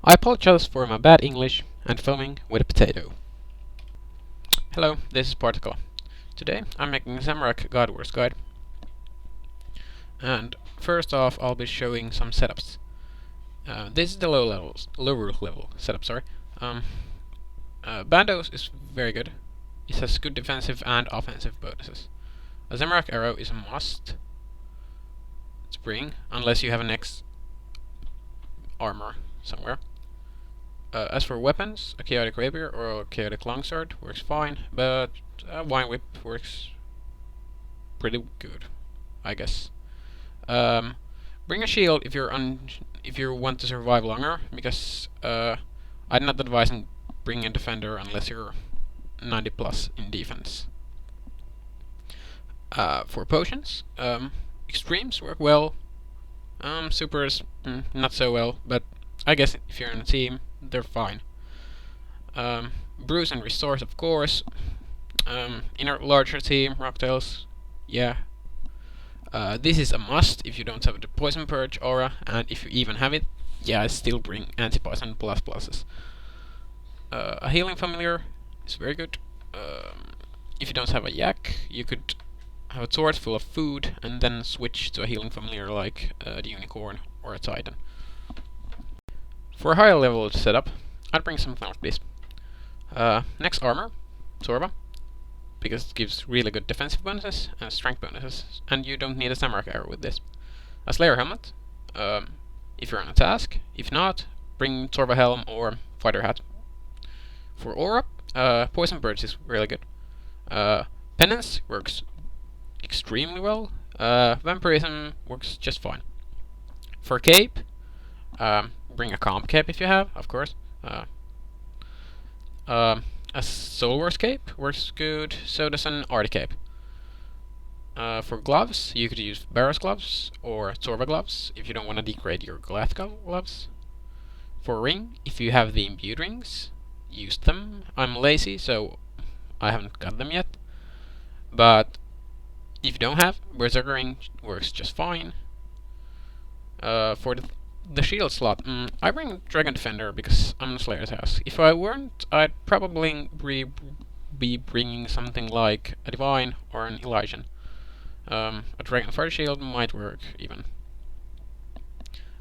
I apologize for my bad English and filming with a potato. Hello, this is Particle. Today I'm making Zamorak God Wars guide. And first off I'll be showing some setups. This is the lower level setup, sorry. Bandos is very good. It has good defensive and offensive bonuses. A Zamorak arrow is a must to bring, unless you have an X armor somewhere. As for weapons, a chaotic rapier or a chaotic longsword works fine, but a wine whip works pretty good, I guess. Bring a shield if you want to survive longer, because I'd not advise bringing a defender unless you're 90 plus in defense. For potions, extremes work well. Supers not so well, but I guess if you're in a team, they're fine. Brews and restores, of course. In a larger team, Rocktails, yeah. This is a must if you don't have the Poison Purge aura, and if you even have it, yeah, I still bring anti-poison pluses. A healing familiar is very good. If you don't have a yak, you could have a torch full of food and then switch to a healing familiar like the unicorn or a titan. For a higher level setup, I'd bring something like this. Next armor, Sorba, because it gives really good defensive bonuses and strength bonuses, and you don't need a Zamorak arrow with this. A Slayer helmet, if you're on a task. If not, bring Sorba helm or fighter hat. For aura, Poison Purge is really good. Penance works extremely well. Vampirism works just fine. For cape, bring a comp cape if you have, of course. A Soul Wars cape works good, so does an Arty cape. For gloves, you could use Barros gloves or Sorba gloves if you don't want to degrade your Glath gloves. For ring, if you have the imbued rings, use them. I'm lazy, so I haven't got them yet. But if you don't have, Berserker ring works just fine. For the shield slot, I bring Dragon Defender because I'm in Slayer's house. If I weren't, I'd probably be bringing something like a Divine or an Elysian. A Dragon Fire Shield might work even.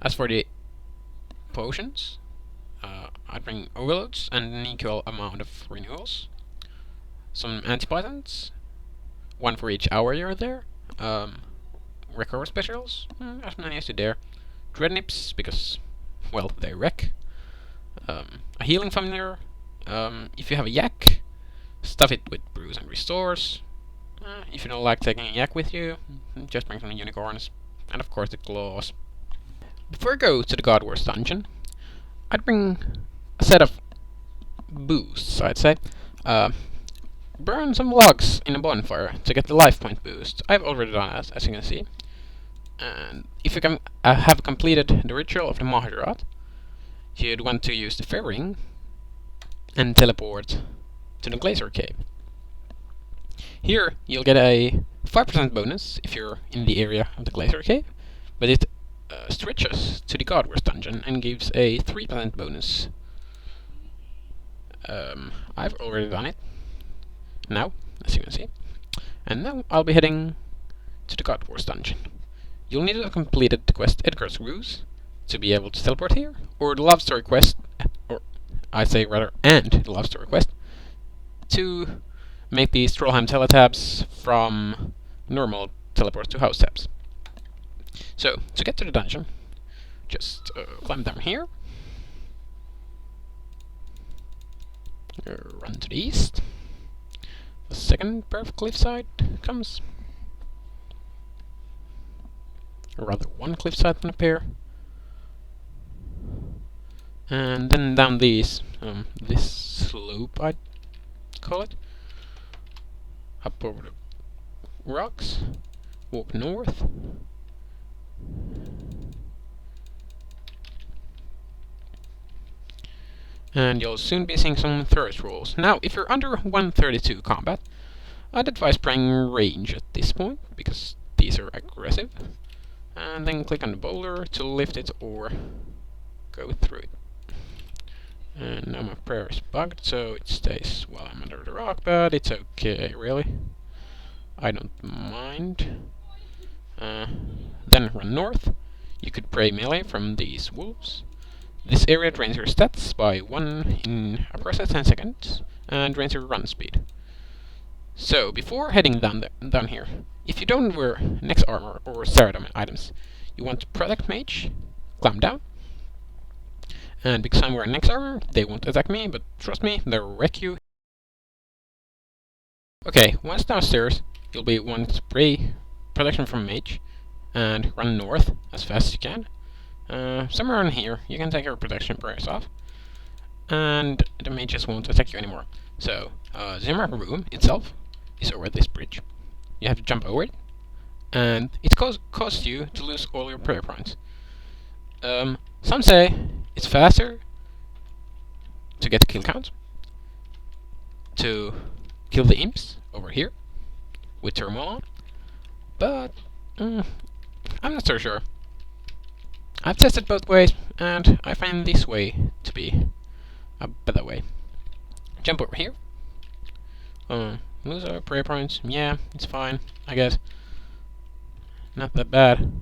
As for the potions, I'd bring Overloads and an equal amount of renewals. Some anti-poisons, one for each hour you're there. Recover specials, as many as you dare. Dread Nips, because, well, they wreck. A healing familiar. If you have a yak, stuff it with brews and restores. If you don't like taking a yak with you, just bring some unicorns. And of course the claws. Before I go to the God Wars dungeon, I'd bring a set of boosts, I'd say. Burn some logs in a bonfire to get the life point boost. I've already done that, as you can see. And if you can have completed the ritual of the Mahajarat, you'd want to use the Fair Ring and teleport to the Glacier Cave. Here you'll get a 5% bonus if you're in the area of the Glacier Cave, but it stretches to the God Wars dungeon and gives a 3% bonus. I've already done it now, as you can see, and now I'll be heading to the God Wars dungeon. You'll need to have completed the quest Edgar's Ruse to be able to teleport here, or the Love Story quest, or I say rather, and the Love Story quest, to make the Strollheim teletabs from normal teleport to house tabs. So, to get to the dungeon, just climb down here, run to the east, the second pair of cliffside comes. Or rather one cliffside than a pair. And then down these, this slope I'd call it. Up over the rocks, walk north. And you'll soon be seeing some thirst rolls. Now, if you're under 132 combat, I'd advise playing range at this point, because these are aggressive. And then click on the boulder to lift it or go through it. And now my prayer is bugged, so it stays while I'm under the rock, but it's okay, really. I don't mind. Then run north. You could pray melee from these wolves. This area drains your stats by 1 in approximately 10 seconds, and drains your run speed. So, before heading down here, if you don't wear Nex armor or Ceradim items, you want to Protect Mage, climb down, and because I'm wearing Nex armor, they won't attack me, but trust me, they'll wreck you. Okay, once downstairs, you'll be wanting to pray protection from Mage, and run north as fast as you can. Somewhere around here, you can take your protection prayers off, and the mages won't attack you anymore. So, Zamorak room itself is over this bridge. You have to jump over it, and it causes you to lose all your prayer points. Some say it's faster to get kill count, to kill the imps over here with turmoil on, but I'm not so sure. I've tested both ways, and I find this way to be a better way. Jump over here. Lose our prayer points. Yeah, it's fine, I guess. Not that bad.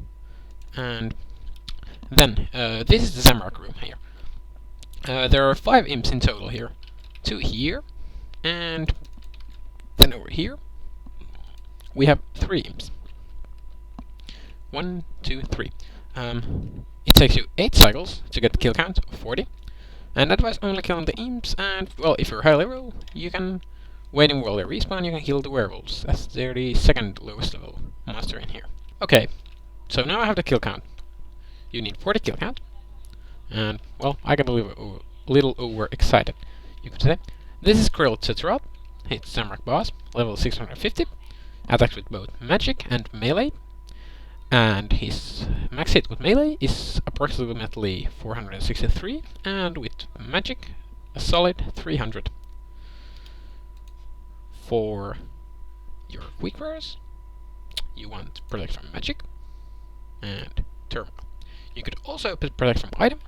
And then, this is the Zamorak room here. There are 5 imps in total here. 2 here, and then over here, we have 3 imps. 1, 2, 3. It takes you 8 cycles to get the kill count of 40, and advise only killing the imps, and, well, if you're high level, you can wait in while they respawn, you can kill the werewolves. They're the second lowest level monster in here. Okay, so now I have the kill count. You need 40 kill count, and, well, I get a little overexcited, you could say. This is Krill Tetrod, it's Zamorak boss, level 650, attacks with both magic and melee, and his max hit with melee is approximately 463, and with magic, a solid 300. For your quick prayers, you want Protect from Magic and Turmoil. You could also put Protect from Item,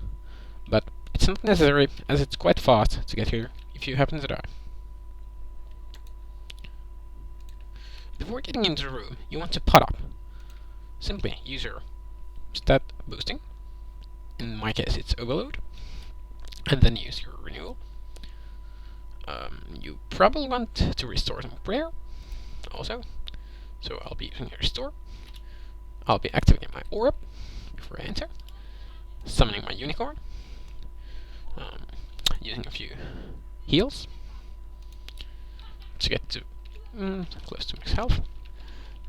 but it's not necessary as it's quite fast to get here if you happen to die. Before getting into the room, you want to pot up. Simply use your stat boosting, in my case it's Overload, and then use your Renewal. You probably want to restore some prayer also, so I'll be using Restore. I'll be activating my Orb before I enter, summoning my Unicorn, using a few heals to get to close to max health,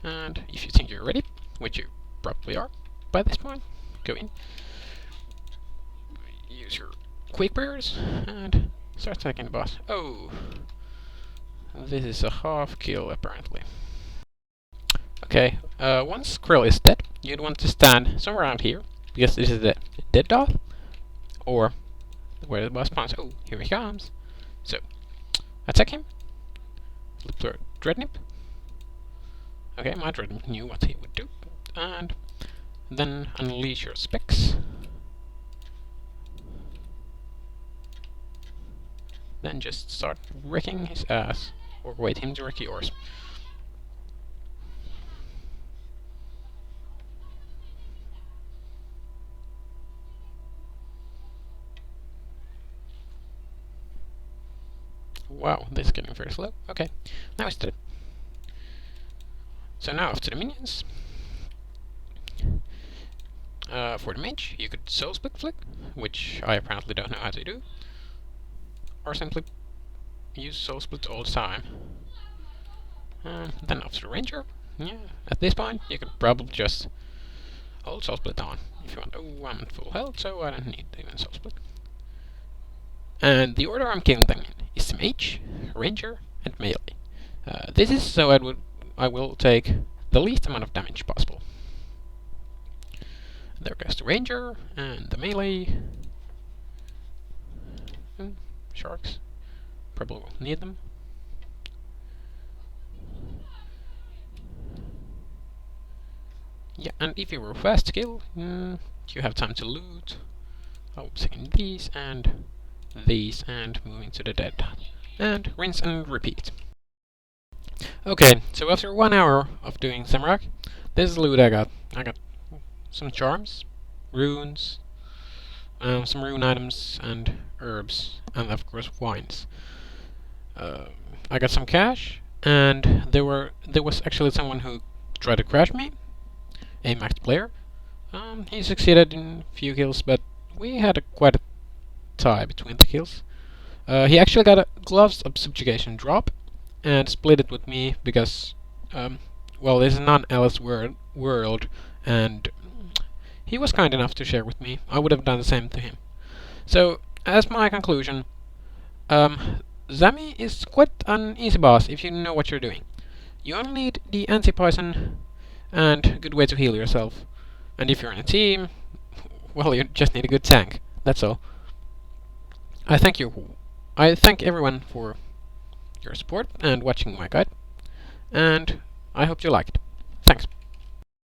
and if you think you're ready, which you probably are by this point, go in, use your quick prayers, and start attacking the boss. Oh, this is a half kill apparently. Okay, once Krill is dead, you'd want to stand somewhere around here, because this is the dead dot, or where the boss spawns. Oh, here he comes. So, attack him. Flip through Dreadnip. Okay, my Dreadnip knew what he would do. And then unleash your specs. Then just start wrecking his ass, or wait him to wreck yours. Wow, this is getting very slow. Okay, now it's dead. So now after the minions, for the mage, you could soul split flick, which I apparently don't know how to do, or simply use soul split all the time. Then after the ranger, yeah, at this point you could probably just hold soul split on if you want. Oh, I'm at full health, so I don't need even soul split. And the order I'm killing them in is mage, ranger, and melee. This is so I will take the least amount of damage possible. There goes the ranger and the melee. Sharks. Probably will need them. Yeah, and if you were fast kill, you have time to loot. I'll be taking these, and these and moving to the dead. And rinse and repeat. Okay, so after 1 hour of doing Zamorak, this is the loot I got. I got some charms, runes, some rune items, and herbs, and of course wines. I got some cash, and there was actually someone who tried to crash me, a maxed player. He succeeded in a few kills, but we had quite a tie between the kills. He actually got a gloves of subjugation drop, and split it with me because, well, this is not Alice world, and he was kind enough to share with me. I would have done the same to him. So, as my conclusion, Zami is quite an easy boss if you know what you're doing. You only need the anti-poison and a good way to heal yourself. And if you're in a team, well, you just need a good tank. That's all. I thank everyone for your support and watching my guide, and I hope you liked.